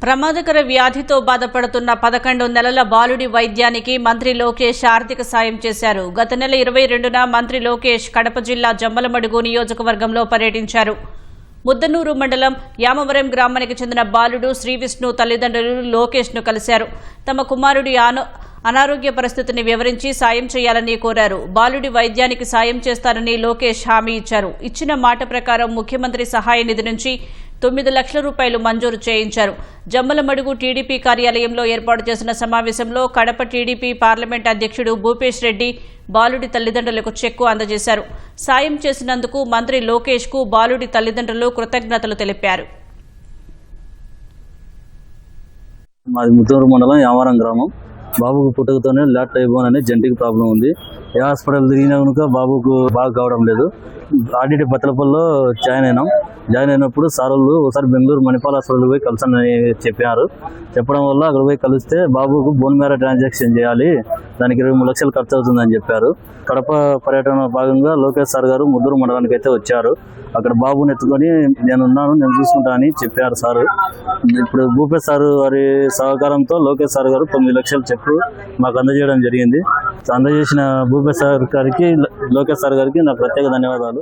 ప్రమాదకర వ్యాధితో బాధపడుతున్న 11 నెలల బాలుడి వైద్యానికి మంత్రి లోకేష్ ఆర్థిక సాయం చేశారు. గత నెల 22న మంత్రి లోకేష్ కడప జిల్లా జమ్మలమడుగు నియోజకవర్గంలో పర్యటించారు. ముద్దనూరు మండలం యామవరం గ్రామానికి చెందిన బాలుడు శ్రీవిష్ణు తల్లిదండ్రులు లోకేష్ను కలిశారు. తమ కుమారుడి అనారోగ్య పరిస్థితిని వివరించి సాయం చేయాలని కోరారు. బాలుడి వైద్యానికి సాయం చేస్తారని లోకేష్ హామీ ఇచ్చారు. ఇచ్చిన మాట ప్రకారం ముఖ్యమంత్రి సహాయ నిధి నుంచి 9 లక్షల రూపాయలు మంజూరు చేయించారు. జమ్మలమడుగు టీడీపీ కార్యాలయంలో ఏర్పాటు చేసిన సమావేశంలో కడప టీడీపీ పార్లమెంట్ అధ్యక్షుడు భూపేష్ రెడ్డి బాలుడి తల్లిదండ్రులకు చెక్కు అందజేశారు. సాయం చేసినందుకు మంత్రి లోకేష్ కు బాలుడి తల్లిదండ్రులు కృతజ్ఞతలు తెలిపారు. మాది ముద్దనూరు మండలం యామవరం గ్రామం. బాబుకు పుట్టుకతోనే లాట్ టైబోన్ అనే జెంటిక్ ప్రాబ్లం ఉంది. ఏ హాస్పిటల్ తిరిగినా కనుక బాబుకు బాగా కావడం లేదు. ఆర్డిటి బత్తలపల్లిలో జాయిన్ అయినప్పుడు సార్ వాళ్ళు ఒకసారి బెంగళూరు మణిపాల్ హాస్పిటల్ పోయి కలిసని చెప్పడం వల్ల అక్కడ పోయి కలిస్తే బాబుకు బోన్ మ్యారో ట్రాన్సాక్షన్ చేయాలి, దానికి 23 లక్షలు ఖర్చు అవుతుందని చెప్పారు. కడప పర్యటన భాగంగా లోకేష్ సార్ గారు ముద్దూరు మండలానికి అయితే వచ్చారు. అక్కడ బాబుని ఎత్తుకొని నేను చూసుకుంటా అని చెప్పారు సార్. ఇప్పుడు భూపేష్ సార్ వారి సహకారంతో లోకేష్ సార్ గారు 9 లక్షలు చెక్కు మాకు అందజేయడం జరిగింది. అందజేసిన భూపేష్ సార్ గారికి, లోకేష్ సార్ గారికి నా ప్రత్యేక ధన్యవాదాలు.